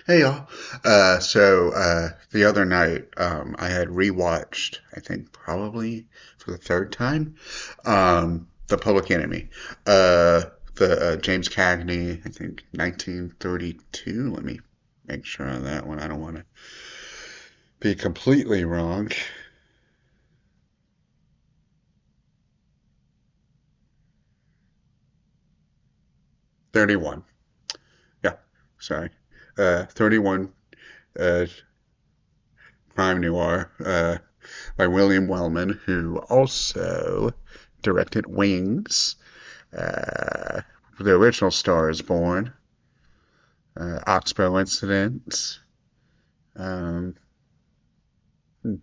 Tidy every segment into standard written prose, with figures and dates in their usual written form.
Hey y'all. The other night, I had rewatched, I think probably for the third time, The Public Enemy. The James Cagney, I think 1932. Let me make sure on that one. I don't want to be completely wrong. 31. Yeah, sorry. 31, uh, crime noir, by William Wellman, who also directed Wings. Uh, the original Star is Born, Oxbow Incident, um, a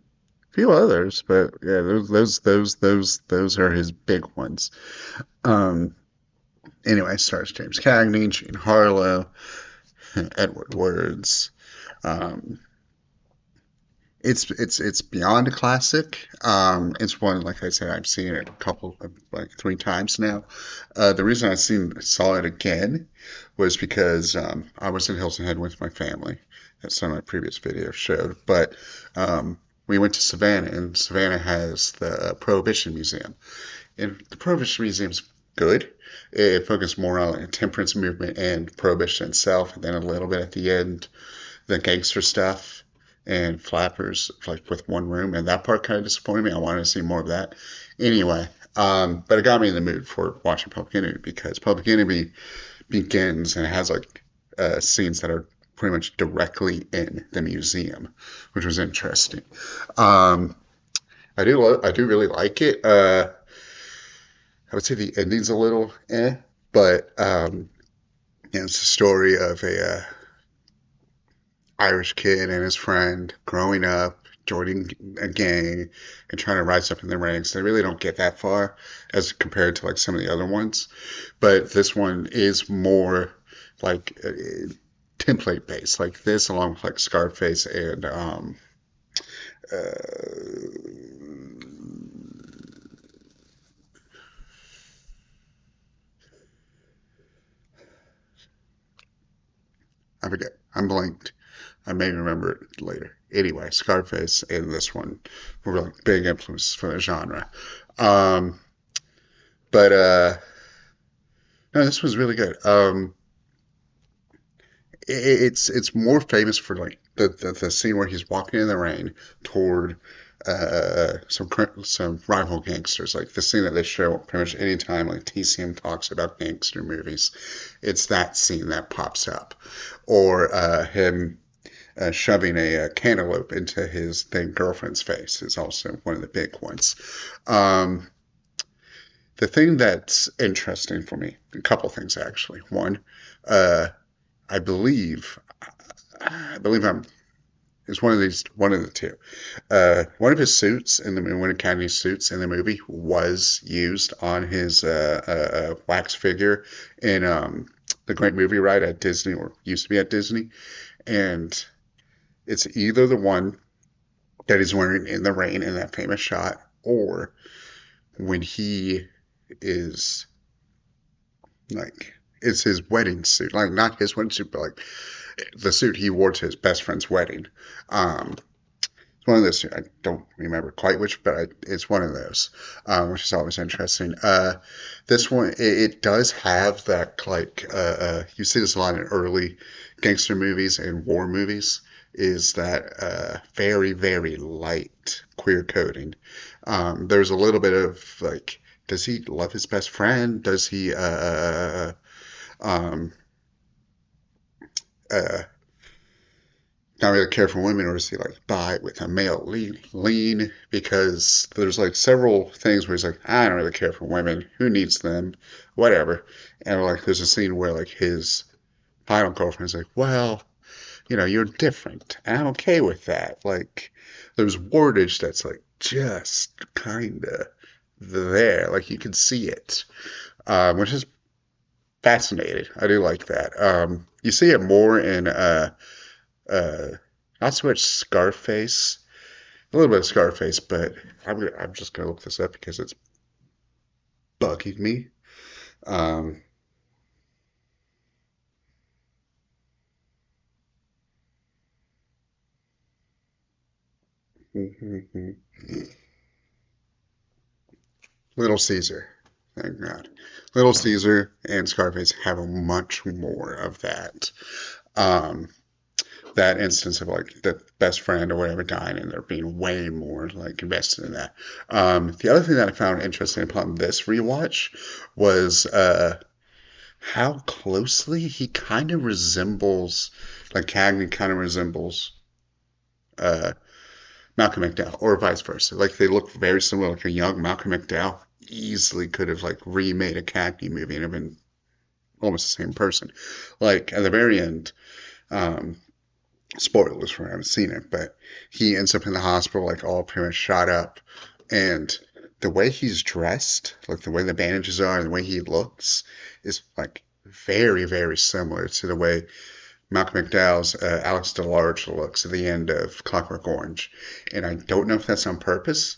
few others, but yeah, those are his big ones. Um, anyway, stars James Cagney, Jean Harlow, Edward Words. Um, it's beyond a classic. It's one, like I said, I've seen it a couple of, like, three times now. The reason saw it again was because I was in Hilton Head with my family. As some of my previous videos showed, but um, we went to Savannah, and Savannah has the Prohibition Museum, and the Prohibition Museum's good. It focused more on, like, the temperance movement and prohibition itself, and then a little bit at the end, the gangster stuff and flappers, like with one room, and that part kind of disappointed me. I wanted to see more of that. Anyway, but it got me in the mood for watching Public Enemy because Public Enemy begins and it has, like, scenes that are pretty much directly in the museum, which was interesting. Um, I do really like it. I would say the ending's a little but it's a story of a Irish kid and his friend growing up, joining a gang, and trying to rise up in the ranks. They really don't get that far as compared to, like, some of the other ones, but this one is more like template based, like this, along with, like, Scarface and uh, I forget. I'm blanked. I may remember it later. Anyway, Scarface and this one were, like, big influences for the genre. Um, but no, this was really good. It's more famous for, like, the scene where he's walking in the rain toward some rival gangsters. Like the scene that they show pretty much anytime, like, TCM talks about gangster movies, it's that scene that pops up, or him shoving a cantaloupe into his then girlfriend's face is also one of the big ones. Um, the thing that's interesting for me, a couple things actually. One, uh, I believe I believe I'm it's one of the two. One of his suits in one of Kennedy's suits in the movie was used on his wax figure in the Great Movie Ride at Disney, or used to be at Disney, and it's either the one that he's wearing in the rain in that famous shot, or when he is, like, it's his wedding suit, like not his wedding suit, but like the suit he wore to his best friend's wedding. Um, it's one of those. I don't remember quite which, but it's one of those, which is always interesting. This one, it does have that, like, you see this a lot in early gangster movies and war movies. Is that very, very light queer coding? There's a little bit of, like, does he love his best friend? Does he um, uh, not really care for women, or is he, like, bi with a male lean? Because there's, like, several things where he's like, I don't really care for women. Who needs them? Whatever. And, like, there's a scene where, like, his final girlfriend's like, well, you're different. And I'm okay with that. Like, there's wordage that's, like, just kind of there. Like, you can see it, which is fascinating. I do like that. You see it more in uh, not so much Scarface, a little bit of Scarface, but I'm just gonna look this up because it's bugging me. Um, Mhm. Little Caesar. Thank God. Little Caesar and Scarface have a much more of that. Um, that instance of like the best friend or whatever dying and there being way more like invested in that. The other thing that I found interesting upon this rewatch was how closely he kind of resembles, like Cagney kind of resembles uh, Malcolm McDowell, or vice versa. Like they look very similar. Like a young Malcolm McDowell easily could have like remade a Cagney movie and have been almost the same person. Like at the very end, um, spoilers for I haven't seen it, but he ends up in the hospital, like all pretty much shot up, and the way he's dressed, like the way the bandages are, and the way he looks, is like very, very similar to the way Malcolm McDowell's Alex DeLarge looks at the end of Clockwork Orange. And I don't know if that's on purpose,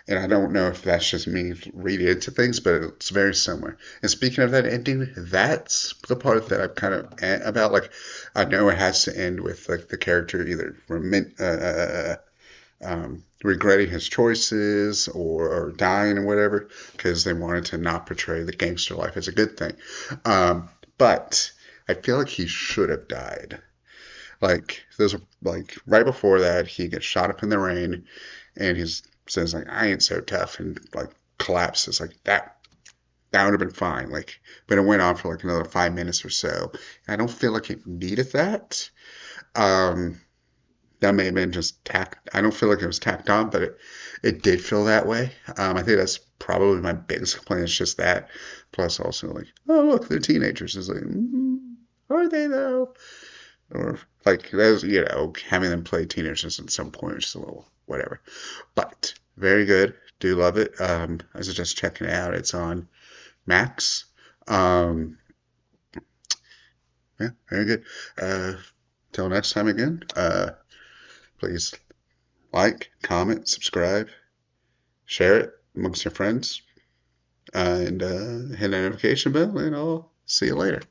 and I don't know if that's just me reading into things, but it's very similar. And speaking of that ending, that's the part that I'm kind of about. Like, I know it has to end with like the character either regretting his choices or dying or whatever, because they wanted to not portray the gangster life as a good thing. But I feel like he should have died. Like there's like right before that, he gets shot up in the rain, and he says like, "I ain't so tough," and like collapses. Like that would have been fine. Like, but it went on for like another 5 minutes or so. And I don't feel like it needed that. Um, that may have been just tacked. I don't feel like it was tacked on, but it did feel that way. I think that's probably my biggest complaint. Is just that. Plus, also like, oh look, they're teenagers. It's like, are they though? Or like there's having them play teenagers at some point is a little whatever. But very good. Do love it. I suggest checking it out. It's on Max. Um, yeah, very good. Till next time again. Please like, comment, subscribe, share it amongst your friends, and hit the notification bell, and I'll see you later.